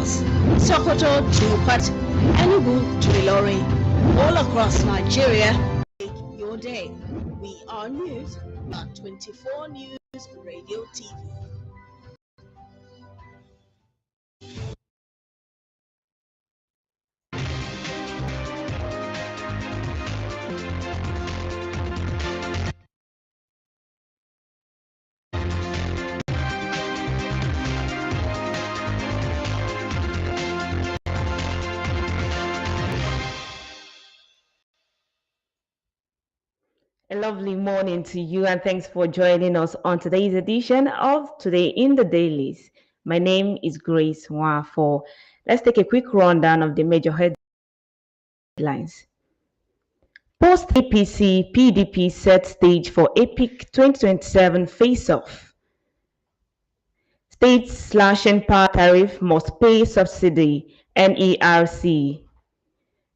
Lagos, Sokoto to Port, Enugu to Ilorin, all across Nigeria. Make your day. We are news, not 24 News Radio TV. A lovely morning to you, and thanks for joining us on today's edition of Today in the Dailies. My name is Grace Nwafo. Let's take a quick rundown of the major headlines. Post APC PDP set stage for epic 2027 face-off. States slashing power tariff must pay subsidy, NERC.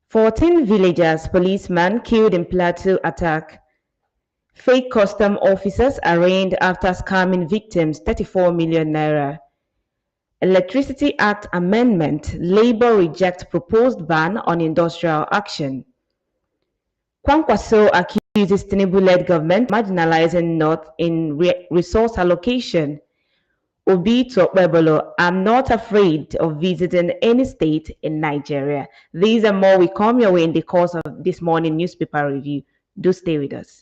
14 villagers, policeman killed in Plateau attack. Fake custom officers arraigned after scamming victims 34 million naira. Electricity Act Amendment, Labour reject proposed ban on industrial action. Kwankwaso accuses Tinubu-led government marginalizing North in resource allocation. Obi to Okpebolo, I'm not afraid of visiting any state in Nigeria. These and more will come your way in the course of this morning newspaper review. Do stay with us.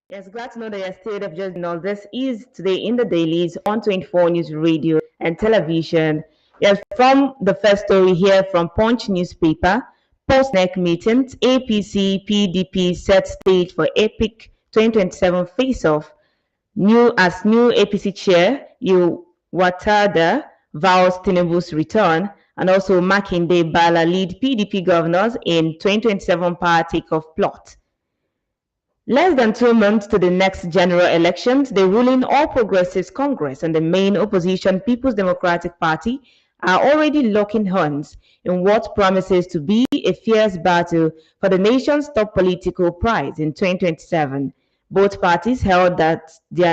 Yes, glad to know that you're still up just now. This is Today in the Dailies on 24 News Radio and Television. Yes, from the first story here from Punch newspaper, post-NEC meetings, APC PDP set stage for epic 2027 face-off. New APC chair, Watada vows Tinubu's return, and also Makinde Bala lead PDP governors in 2027 power takeoff plot. Less than 2 months to the next general elections, the ruling All Progressives Congress and the main opposition People's Democratic Party are already locking horns in what promises to be a fierce battle for the nation's top political prize in 2027. Both parties held their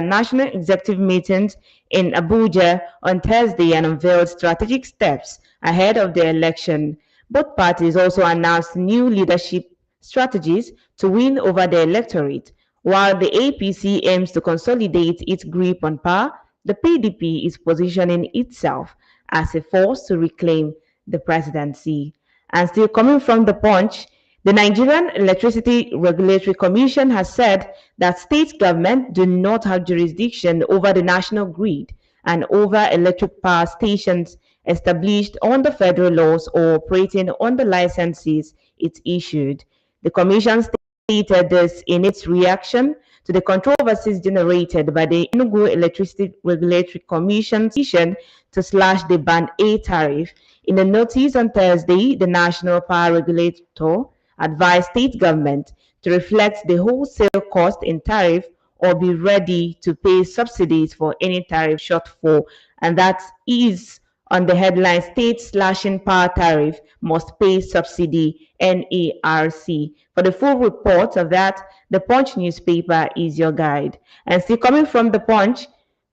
national executive meetings in Abuja on Thursday and unveiled strategic steps ahead of the election. Both parties also announced new leadership strategies to win over the electorate. While the APC aims to consolidate its grip on power, the PDP is positioning itself as a force to reclaim the presidency. And still coming from the Punch, the Nigerian Electricity Regulatory Commission has said that state governments do not have jurisdiction over the national grid and over electric power stations established under federal laws or operating under licenses it issued. The Commission stated this in its reaction to the controversies generated by the Enugu Electricity Regulatory Commission's decision to slash the Band A tariff. In a notice on Thursday, the National Power Regulator advised state government to reflect the wholesale cost in tariff or be ready to pay subsidies for any tariff shortfall, and that is on the headline, State Slashing Power Tariff Must Pay Subsidy, NERC. For the full report of that, the Punch newspaper is your guide. And still coming from the Punch,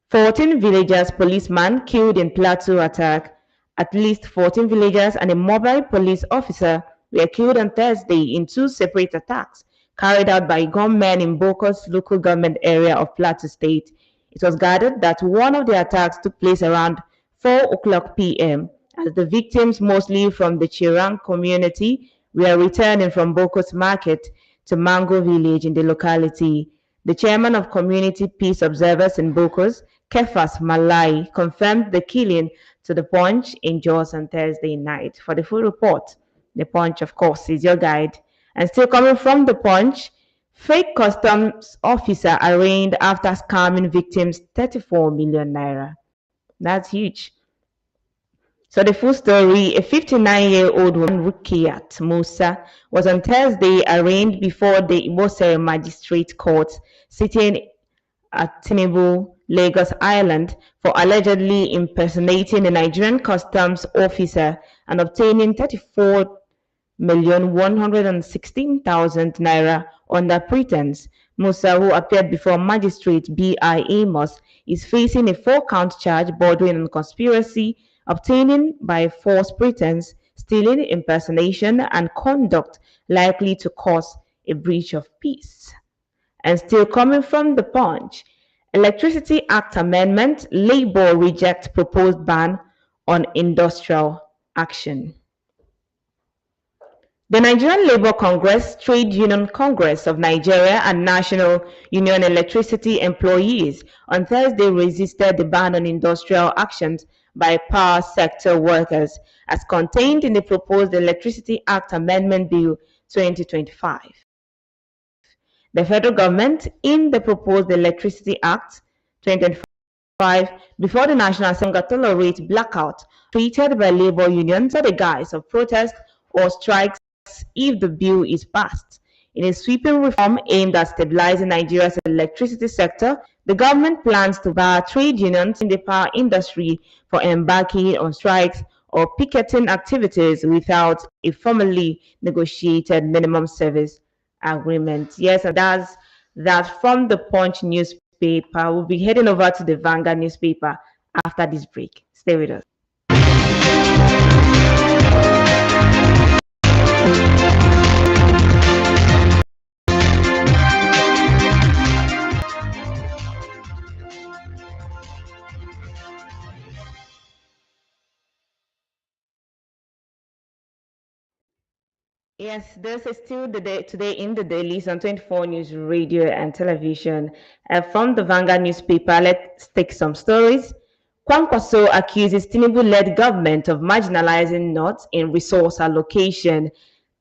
14 villagers, policeman killed in Plateau attack. At least 14 villagers and a mobile police officer were killed on Thursday in 2 separate attacks carried out by gunmen in Boko's local government area of Plateau State. It was gathered that one of the attacks took place around 4 o'clock p.m. as the victims, mostly from the Chirang community, were returning from Boko's market to Mango village in the locality. The chairman of Community Peace Observers in Boko's, Kefas Malai, confirmed the killing to the Punch in Jos on Thursday night. For the full report, the Punch, of course, is your guide. And still coming from the Punch, fake customs officer arraigned after scamming victims 34 million naira. That's huge. So the full story, a 59-year-old woman, Rukiyat Musa, was on Thursday arraigned before the Ibosere Magistrate Court, sitting at Tinubu, Lagos Island, for allegedly impersonating a Nigerian customs officer and obtaining 34,116,000 naira under pretense. Musa, who appeared before Magistrate B.I. Amos, is facing a four-count charge bordering on conspiracy, obtaining by false pretense, stealing, impersonation, and conduct likely to cause a breach of peace. And still coming from the Punch, Electricity Act Amendment, Labour reject proposed ban on industrial action. The Nigerian Labour Congress, Trade Union Congress of Nigeria, and National Union Electricity Employees on Thursday resisted the ban on industrial actions by power sector workers as contained in the proposed Electricity Act Amendment Bill 2025. The federal government, in the proposed Electricity Act 2025, before the National Assembly to tolerate blackout created by labor unions at the guise of protest or strikes if the bill is passed. In a sweeping reform aimed at stabilizing Nigeria's electricity sector, the government plans to bar trade unions in the power industry for embarking on strikes or picketing activities without a formally negotiated minimum service agreement. Yes, and that's that from the Punch newspaper. We'll be heading over to the Vanguard newspaper after this break. Stay with us. Yes, this is still the day today in the dailies on 24 News Radio and Television. From the Vanguard newspaper, let's take some stories. Kwankwaso accuses Tinubu-led government of marginalizing North in resource allocation.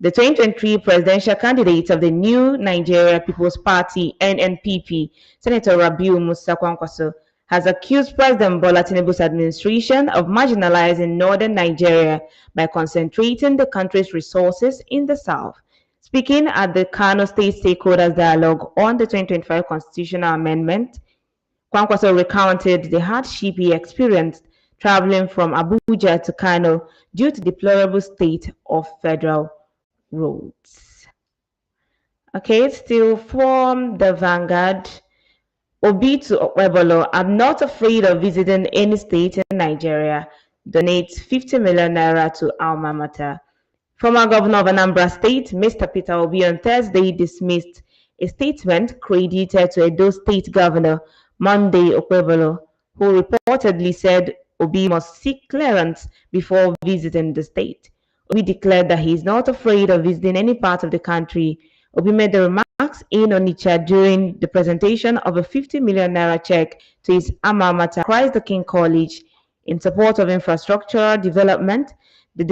The 2023 presidential candidate of the New Nigeria People's Party (NNPP), Senator Rabiu Musa Kwankwaso, has accused President Bola Tinubu's administration of marginalizing northern Nigeria by concentrating the country's resources in the south. Speaking at the Kano State Stakeholders Dialogue on the 2025 constitutional amendment, Kwankwaso recounted the hardship he experienced traveling from Abuja to Kano due to the deplorable state of federal roads. Okay, still from the Vanguard. Obi to Okwebolo, I'm not afraid of visiting any state in Nigeria. Donates 50 million naira to alma mater. Former governor of Anambra State, Mr. Peter Obi, on Thursday dismissed a statement credited to Edo State Governor Monday Okwebolo, who reportedly said Obi must seek clearance before visiting the state. Obi declared that he is not afraid of visiting any part of the country. Obi made the remarks in Onitsha during the presentation of a 50 million naira check to his alma mater, Christ the King College, in support of infrastructural development. The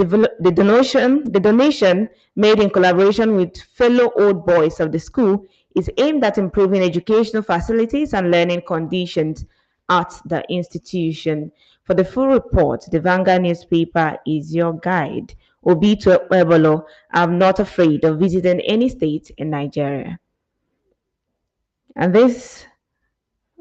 donation, made in collaboration with fellow old boys of the school, is aimed at improving educational facilities and learning conditions at the institution. For the full report, the Vanguard newspaper is your guide. Obi to Ebolo, I'm not afraid of visiting any state in Nigeria. And this,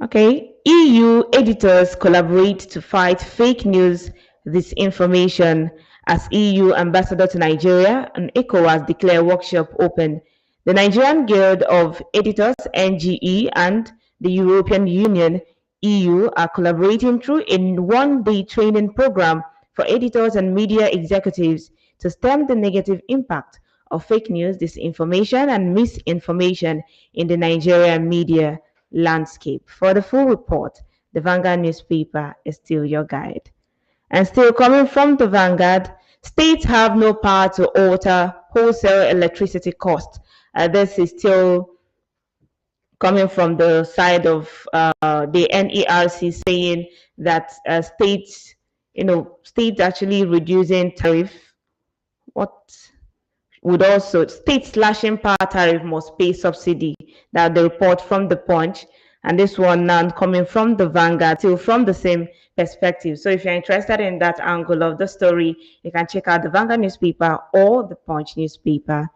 okay, EU editors collaborate to fight fake news disinformation as EU ambassador to Nigeria and ECOWAS declare workshop open. The Nigerian Guild of Editors, NGE, and the European Union, EU, are collaborating through a one-day training program for editors and media executives to stem the negative impact of fake news, disinformation, and misinformation in the Nigerian media landscape. For the full report, the Vanguard newspaper is still your guide. And still coming from the Vanguard, states have no power to alter wholesale electricity costs. This is still coming from the side of the NERC saying that states actually reducing tariff, would also state slashing power tariff must pay subsidy. That the report from the Punch, and this one now coming from the Vanguard, still from the same perspective. So if you're interested in that angle of the story, you can check out the Vanguard newspaper or the Punch newspaper.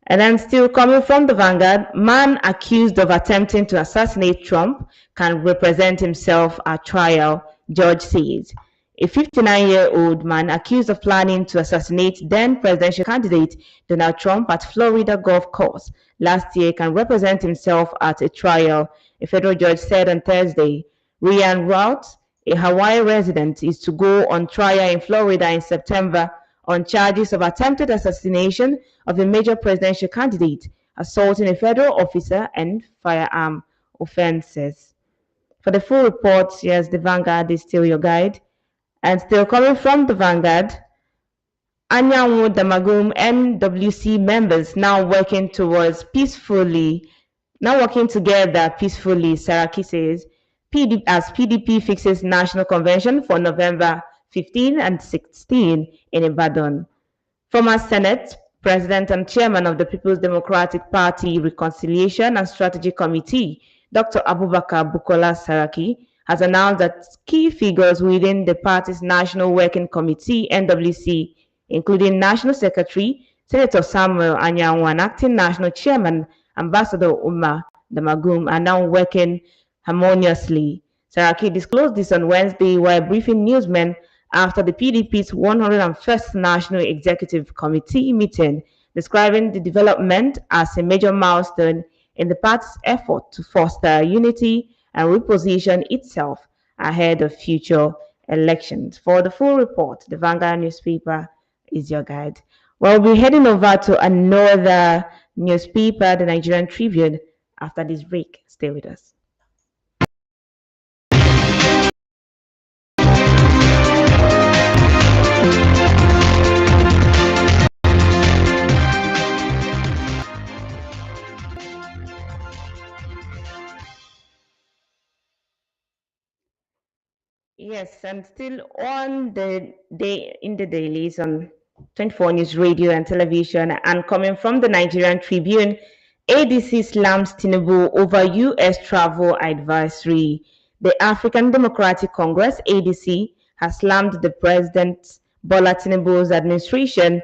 And then still coming from the Vanguard, man accused of attempting to assassinate Trump can represent himself at trial, judge says. A 59-year-old man accused of planning to assassinate then presidential candidate Donald Trump at Florida golf course last year can represent himself at a trial, a federal judge said on Thursday. Ryan Rout, a Hawaii resident, is to go on trial in Florida in September on charges of attempted assassination of a major presidential candidate, assaulting a federal officer, and firearm offenses. For the full report, yes, the Vanguard is still your guide. And still coming from the Vanguard, Anyanwu Damagum NWC members now working together peacefully, Saraki says, as PDP fixes national convention for November 15 and 16 in Ibadan. Former Senate President and Chairman of the People's Democratic Party Reconciliation and Strategy Committee, Dr. Abubakar Bukola Saraki, has announced that key figures within the party's National Working Committee, NWC, including National Secretary Senator Samuel Anyanwu and Acting National Chairman Ambassador Umar Damagum, are now working harmoniously. Saraki disclosed this on Wednesday while briefing newsmen after the PDP's 101st National Executive Committee meeting, describing the development as a major milestone in the party's effort to foster unity and reposition itself ahead of future elections. For the full report, the Vanguard newspaper is your guide. We'll be heading over to another newspaper, the Nigerian Tribune, after this break. Stay with us. Yes, I'm still on the day in the dailies on 24 News Radio and Television, and coming from the Nigerian Tribune, ADC slams Tinubu over U.S. travel advisory. The African Democratic Congress, ADC, has slammed the President Bola Tinubu's administration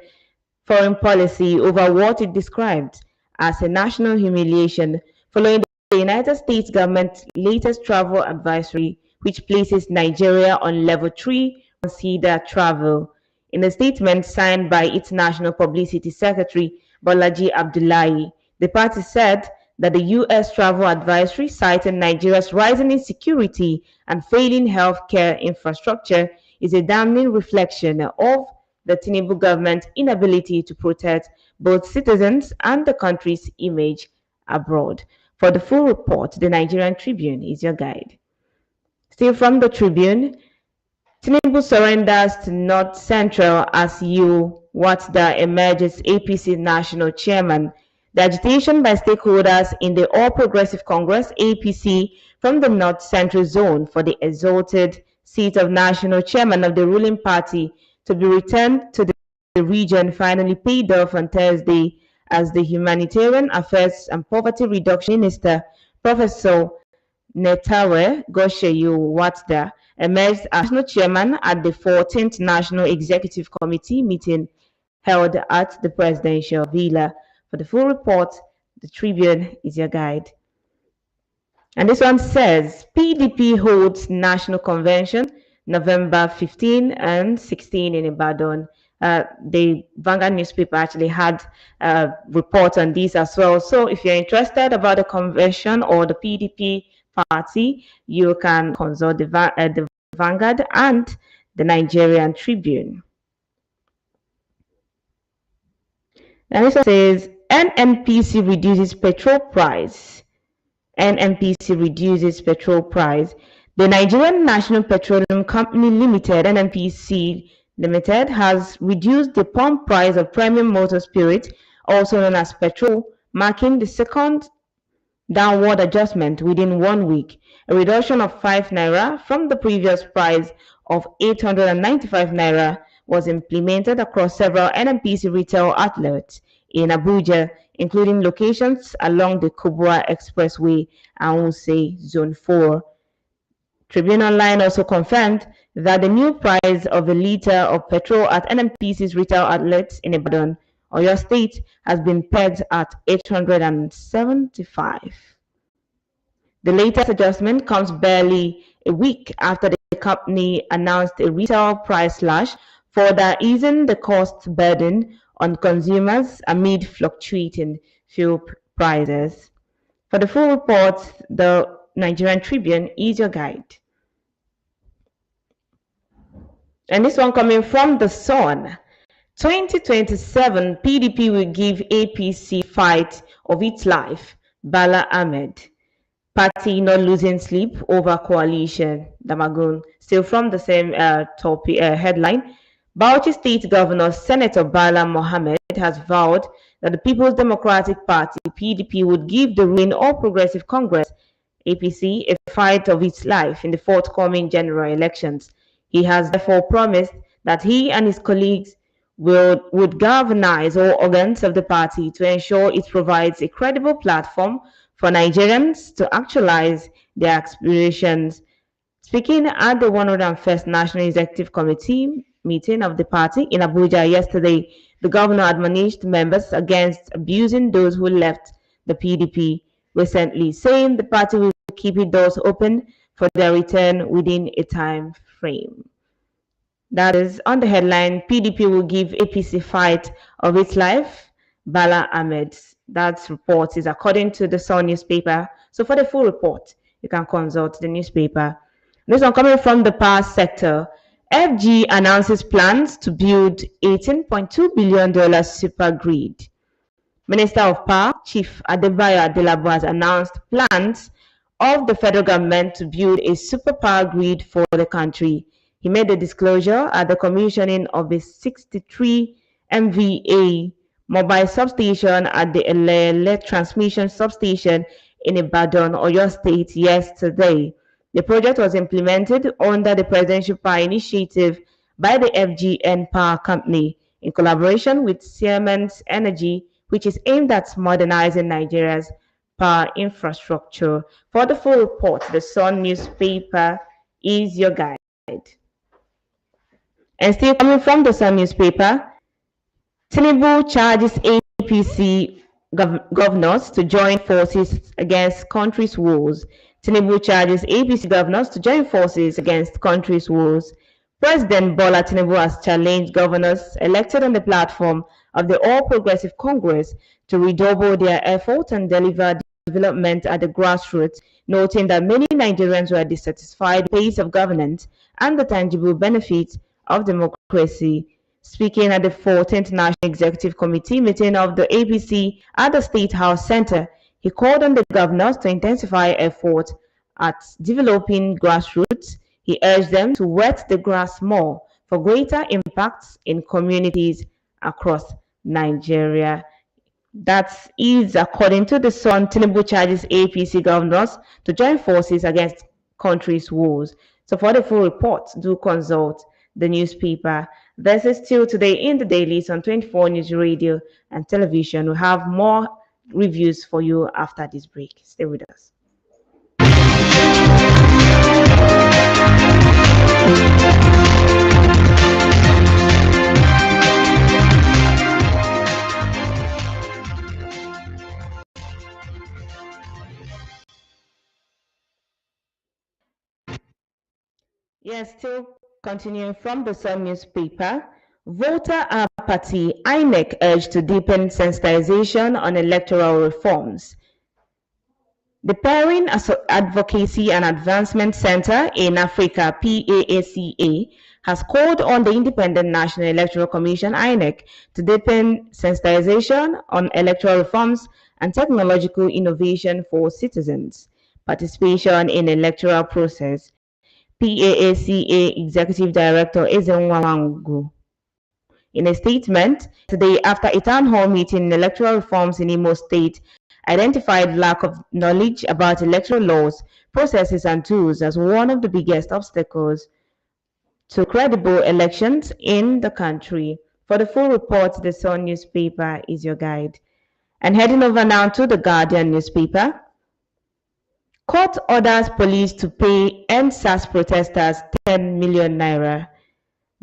foreign policy over what it described as a national humiliation following the United States government's latest travel advisory, which places Nigeria on level 3 consider travel. In a statement signed by its National Publicity Secretary, Bolaji Abdullahi, the party said that the U.S. travel advisory, citing Nigeria's rising insecurity and failing healthcare infrastructure, is a damning reflection of the Tinubu government's inability to protect both citizens and the country's image abroad. For the full report, the Nigerian Tribune is your guide. Still from the Tribune, Tinubu surrenders to North Central as U. Watda emerges APC national chairman. The agitation by stakeholders in the All Progressive Congress APC from the North Central zone for the exalted seat of national chairman of the ruling party to be returned to the region finally paid off on Thursday as the Humanitarian Affairs and Poverty Reduction Minister, Professor Netawe Gosheyu Watda, emerged as national chairman at the 14th National Executive Committee meeting held at the presidential villa. For the full report, the Tribune is your guide. And this one says, PDP holds national convention November 15 and 16 in Ibadan. The Vanguard newspaper actually had a report on this as well. So if you're interested about the convention or the PDP party, you can consult the Vanguard and the Nigerian Tribune. And this one says, NNPC reduces petrol price. NNPC reduces petrol price. The Nigerian National Petroleum Company Limited, NNPC Limited, has reduced the pump price of premium motor spirit, also known as petrol, marking the second downward adjustment within 1 week, a reduction of 5 naira from the previous price of 895 naira was implemented across several NNPC retail outlets in Abuja, including locations along the Kubwa Expressway and Wuse Zone 4. Tribune Online also confirmed that the new price of a liter of petrol at NNPC's retail outlets in Ibadan Oyo State has been pegged at 875. The latest adjustment comes barely a week after the company announced a retail price slash, further easing the cost burden on consumers amid fluctuating fuel prices. For the full report, the Nigerian Tribune is your guide. And this one coming from The Sun. 2027, PDP will give APC fight of its life. Bala Ahmed. Party not losing sleep over coalition. Damagun. Still from the same topic headline. Bauchi State Governor Senator Bala Mohammed has vowed that the People's Democratic Party (PDP) would give the ruling All Progressive Congress (APC) a fight of its life in the forthcoming general elections. He has therefore promised that he and his colleagues would galvanize all organs of the party to ensure it provides a credible platform for Nigerians to actualize their aspirations. Speaking at the 101st National Executive Committee meeting of the party in Abuja yesterday, the governor admonished members against abusing those who left the PDP recently, saying the party will keep its doors open for their return within a time frame. That is on the headline, PDP will give APC fight of its life, Bala Ahmed. That report is according to the Sun newspaper. So for the full report, you can consult the newspaper. This one coming from the power sector. FG announces plans to build $18.2 billion super grid. Minister of Power, Chief Adebayo Adelabu, has announced plans of the federal government to build a super power grid for the country. He made the disclosure at the commissioning of a 63 MVA mobile substation at the Elele transmission substation in Ibadan, Oyo State yesterday. The project was implemented under the Presidential Power Initiative by the FGN Power Company in collaboration with Siemens Energy, which is aimed at modernizing Nigeria's power infrastructure. For the full report, the Sun newspaper is your guide. And still coming from the Sun newspaper, Tinubu charges APC governors to join forces against country's woes. Tinubu charges APC governors to join forces against country's woes. President Bola Tinubu has challenged governors elected on the platform of the All Progressive Congress to redouble their effort and deliver development at the grassroots, noting that many Nigerians were dissatisfied with the pace of governance and the tangible benefits of democracy. Speaking at the 14th National Executive Committee meeting of the APC at the State House Center, he called on the governors to intensify efforts at developing grassroots. He urged them to wet the grass more for greater impacts in communities across Nigeria. That is according to the Sun. Tinubu charges APC governors to join forces against country's woes. So for the full report, do consult the newspaper. This is still today in the dailies on 24 News Radio and Television. We have more reviews for you after this break. Stay with us. Yes, still continuing from the Sun newspaper, voter apathy, INEC urged to deepen sensitization on electoral reforms. The Pairing Advocacy and Advancement Center in Africa, PAACA, has called on the Independent National Electoral Commission, INEC, to deepen sensitization on electoral reforms and technological innovation for citizens' participation in electoral process. PAACA Executive Director Ezenwangu. In a statement today after a town hall meeting in electoral reforms in Imo State, identified lack of knowledge about electoral laws, processes and tools as one of the biggest obstacles to credible elections in the country. For the full report, the Sun newspaper is your guide. And heading over now to the Guardian newspaper, court orders police to pay NSAS protesters 10 million naira.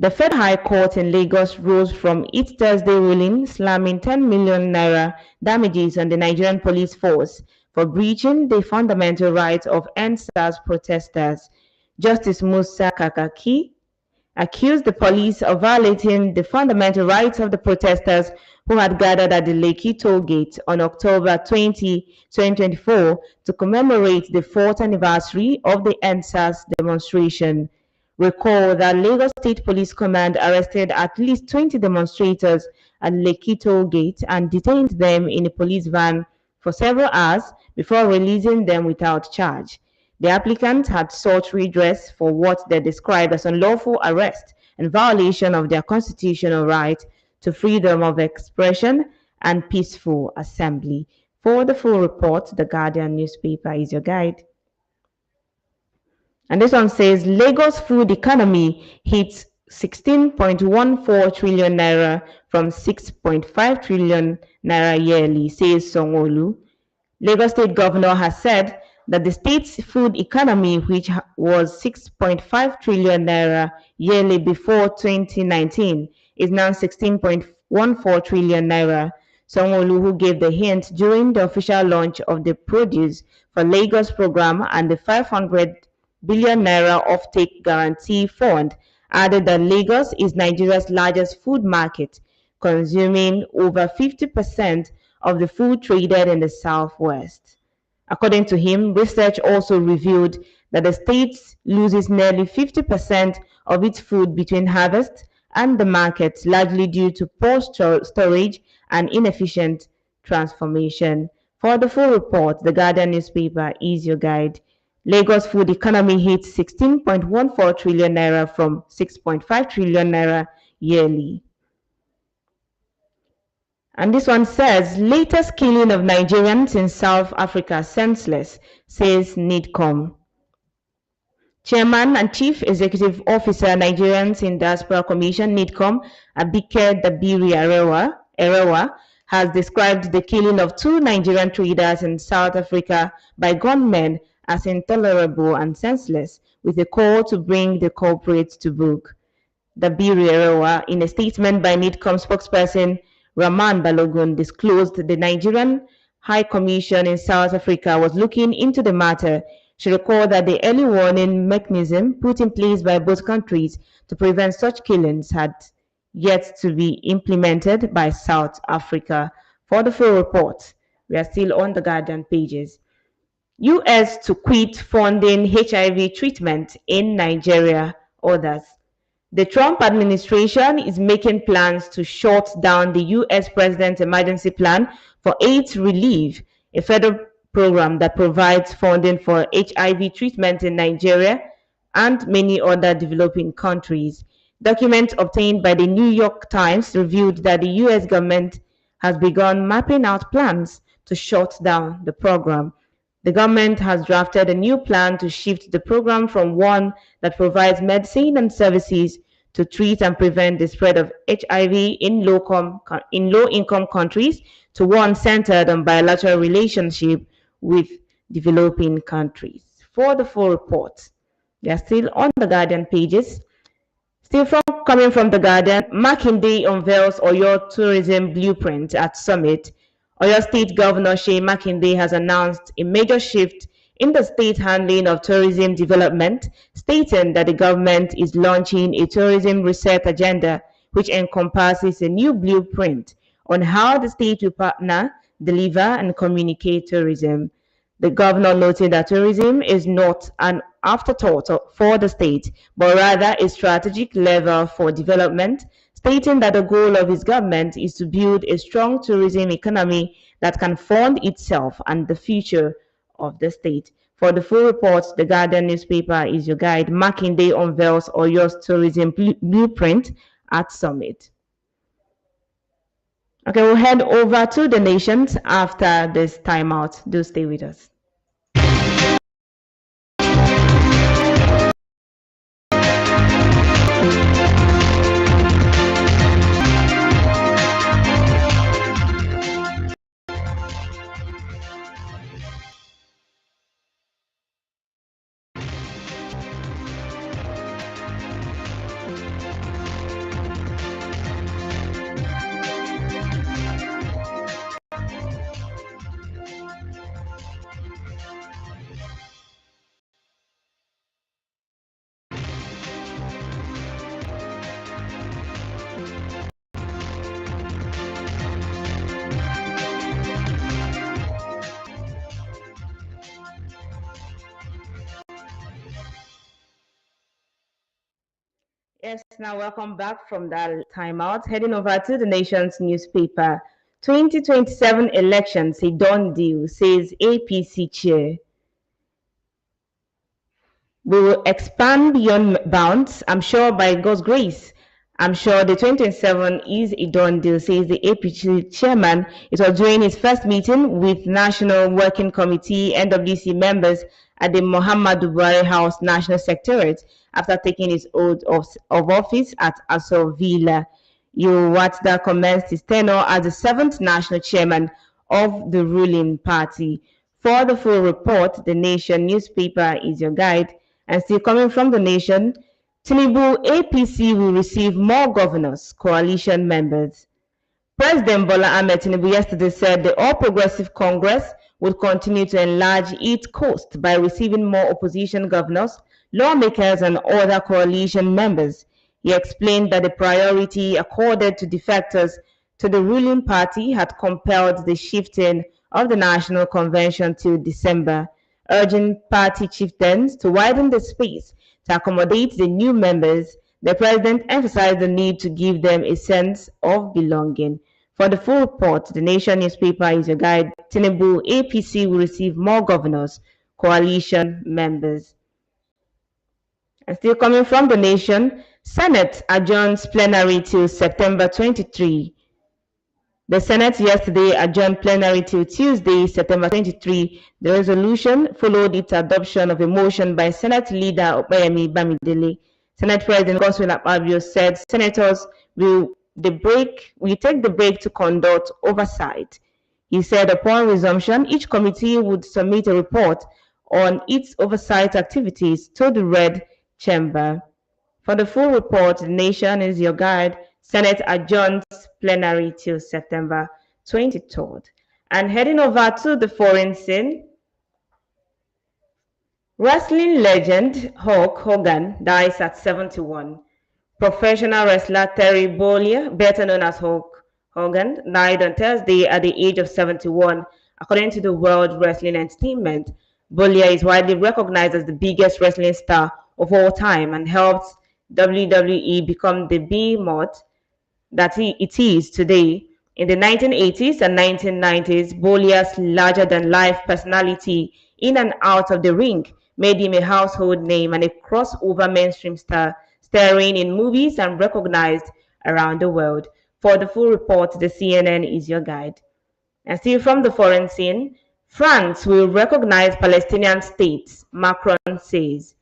The Federal High Court in Lagos rose from its Thursday ruling slamming 10 million naira damages on the Nigerian police force for breaching the fundamental rights of NSAS protesters. Justice Musa Kakaki accused the police of violating the fundamental rights of the protesters who had gathered at the Lekki toll gate on October 20, 2024 to commemorate the fourth anniversary of the NSAS demonstration. Recall that Lagos State Police Command arrested at least 20 demonstrators at Lekki toll gate and detained them in a police van for several hours before releasing them without charge. The applicants had sought redress for what they described as unlawful arrest and violation of their constitutional right to freedom of expression and peaceful assembly. For the full report, the Guardian newspaper is your guide. And this one says Lagos food economy hits 16.14 trillion naira from 6.5 trillion naira yearly, says Sanwo-Olu. Lagos State Governor has said that the state's food economy, which was 6.5 trillion naira yearly before 2019, is now 16.14 trillion naira. Sanwo-Olu, who gave the hint during the official launch of the Produce for Lagos program and the 500 billion naira offtake guarantee fund, added that Lagos is Nigeria's largest food market, consuming over 50% of the food traded in the southwest. According to him, research also revealed that the state loses nearly 50% of its food between harvest and the market, largely due to poor storage and inefficient transformation. For the full report, the Guardian newspaper is your guide. Lagos food economy hits 16.14 trillion naira from 6.5 trillion naira yearly. And this one says, latest killing of Nigerians in South Africa senseless, says NIDCOM. Chairman and Chief Executive Officer Nigerians in Diaspora Commission NIDCOM, Abike Dabiri Erewa, has described the killing of two Nigerian traders in South Africa by gunmen as intolerable and senseless, with a call to bring the culprits to book. Dabiri Erewa, in a statement by NIDCOM spokesperson Raman Balogun, disclosed the Nigerian High Commission in South Africa was looking into the matter. She recalled that the early warning mechanism put in place by both countries to prevent such killings had yet to be implemented by South Africa. For the full report, we are still on the Guardian pages. US to quit funding HIV treatment in Nigeria, others. The Trump administration is making plans to shut down the US President's Emergency Plan for AIDS Relief, a federal program that provides funding for HIV treatment in Nigeria and many other developing countries. Documents obtained by the New York Times revealed that the US government has begun mapping out plans to shut down the program. The government has drafted a new plan to shift the program from one that provides medicine and services to treat and prevent the spread of HIV in low-income countries to one centered on bilateral relationship with developing countries. For the full report, they are still on the Guardian pages. Coming from the Guardian, Makinde unveils Oyo tourism blueprint at summit. Oyo State Governor Shey Makinde has announced a major shift in the state handling of tourism development, stating that the government is launching a tourism reset agenda which encompasses a new blueprint on how the state will partner, deliver, and communicate tourism. The governor noted that tourism is not an afterthought for the state, but rather a strategic lever for development, stating that the goal of his government is to build a strong tourism economy that can fund itself and the future of the state. For the full report, the Guardian newspaper is your guide. Makinde unveils Oyo's tourism blueprint at summit. Okay, we'll head over to the nations after this timeout. Do stay with us. Yes, now welcome back from that timeout. Heading over to the nation's newspaper. 2027 elections, a done deal, says APC chair. We will expand beyond bounds, I'm sure by God's grace. I'm sure the 2027 is a done deal, says the APC chairman. It was during his first meeting with National Working Committee NWC members at the Muhammadu Buhari House National Secretariat after taking his oath of office at Aso Villa. Yowatda commenced his tenure as the seventh national chairman of the ruling party. For the full report, the Nation newspaper is your guide. And still coming from the Nation, Tinubu APC will receive more governors, coalition members. President Bola Ahmed Tinubu yesterday said the All Progressive Congress would continue to enlarge its coast by receiving more opposition governors, lawmakers, and other coalition members. He explained that the priority accorded to defectors to the ruling party had compelled the shifting of the National Convention till December, urging party chieftains to widen the space to accommodate the new members. The president emphasized the need to give them a sense of belonging. For the full report, the Nation newspaper is your guide. Tinubu APC will receive more governors, coalition members. And still coming from the Nation, Senate adjourns plenary till September 23. The Senate yesterday adjourned plenary till Tuesday, September 23. The resolution followed its adoption of a motion by Senate Leader Opeyemi Bamidele. Senate President Godswill Akpabio said senators will take the break to conduct oversight. He said upon resumption, each committee would submit a report on its oversight activities to the Red Chamber. For the full report, the Nation is your guide. Senate adjourns plenary till September 23rd. And heading over to the foreign scene, wrestling legend Hulk Hogan dies at 71. Professional wrestler Terry Bollea, better known as Hulk Hogan, died on Thursday at the age of 71, according to the World Wrestling Entertainment. Bollea is widely recognized as the biggest wrestling star of all time and helped WWE become the behemoth that it is today. In the 1980s and 1990s, Bollea's larger-than-life personality in and out of the ring made him a household name and a crossover mainstream star, starring in movies and recognized around the world. For the full report, the CNN is your guide. And still from the foreign scene, France will recognize Palestinian states, Macron says.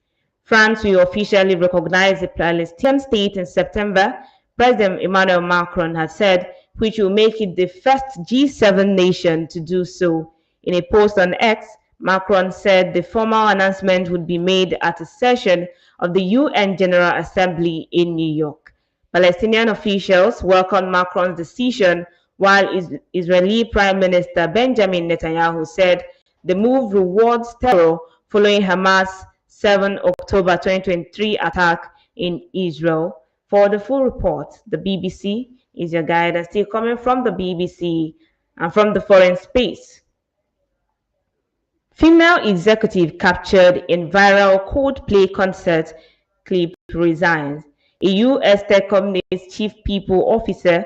France will officially recognize the Palestinian state in September, President Emmanuel Macron has said, which will make it the first G7 nation to do so. In a post on X, Macron said the formal announcement would be made at a session of the UN General Assembly in New York. Palestinian officials welcomed Macron's decision, while Israeli Prime Minister Benjamin Netanyahu said the move rewards terror following Hamas' 7 October 2023 attack in Israel. For the full report, the BBC is your guide, and still coming from the BBC and from the foreign space. Female executive captured in viral Coldplay concert clip resigns. A U.S. tech company's chief people officer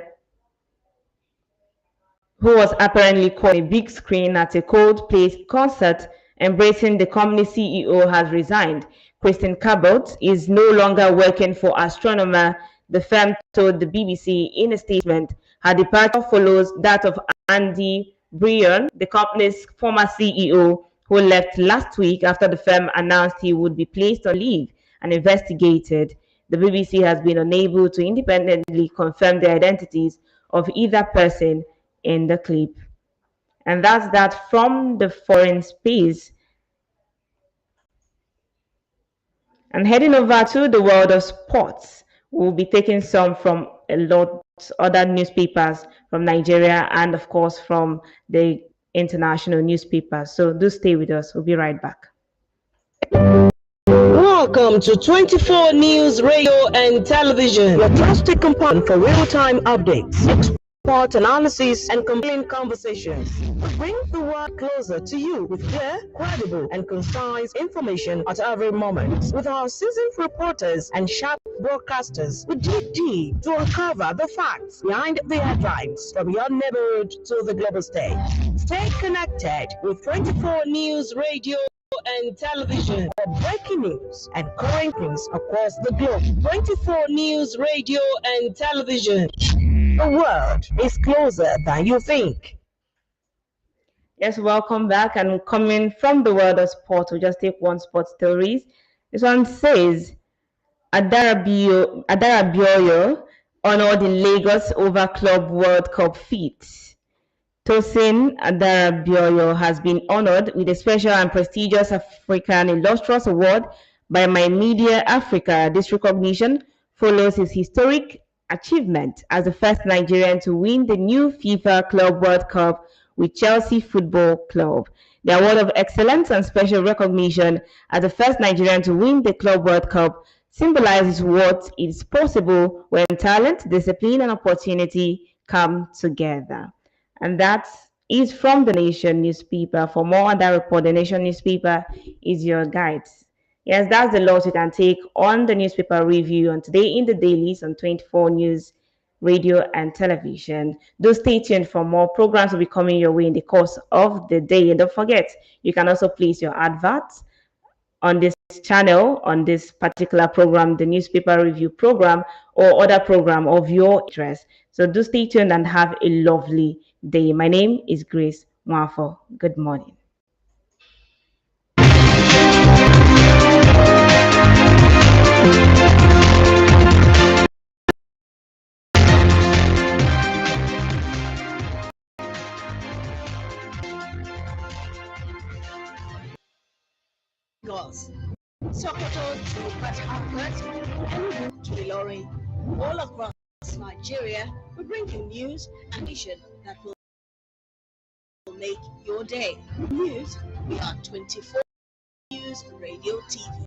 who was apparently caught on a big screen at a Coldplay concert embracing the company CEO has resigned. Kristen Cabot is no longer working for Astronomer, the firm told the BBC in a statement. Her departure follows that of Andy Bryan, the company's former CEO, who left last week after the firm announced he would be placed on leave and investigated. The BBC has been unable to independently confirm the identities of either person in the clip. And that's that from the foreign space. And heading over to the world of sports, we'll be taking some from a lot other newspapers from Nigeria and of course from the international newspapers. So do stay with us. We'll be right back. Welcome to 24 News Radio and Television, your trusted companion for real-time updates. Sport analysis and compelling conversations. We bring the world closer to you with clear, credible, and concise information at every moment. With our seasoned reporters and sharp broadcasters, we dig deep to uncover the facts behind the headlines from your neighborhood to the global stage. Stay connected with 24 News Radio and television for breaking news and current news across the globe. 24 News Radio and television. The world is closer than you think. Yes, welcome back. And coming from the world of sport, we'll just take one sport stories. This one says Adarabioyo honored in Lagos over Club World Cup feat. Tosin Adarabioyo has been honored with a special and prestigious African Illustrious Award by My Media Africa. This recognition follows his historic achievement as the first Nigerian to win the new FIFA Club World Cup with Chelsea Football Club. The award of excellence and special recognition as the first Nigerian to win the Club World Cup symbolizes what is possible when talent, discipline, and opportunity come together. And that is from the Nation newspaper. For more on that report, the Nation newspaper is your guide. Yes, that's the loss you can take on the newspaper review on today in the dailies on 24 News Radio and television. Do stay tuned for more programs will be coming your way in the course of the day. And don't forget, you can also place your adverts on this channel, on this particular program, the newspaper review program, or other program of your interest. So do stay tuned and have a lovely day. My name is Grace Mwafo. Good morning. Girls, Sokoto to Port Harcourt, Enugu to Ilorin, all across Nigeria, we bring you news and vision that will make your day. News, we are 24 News Radio TV.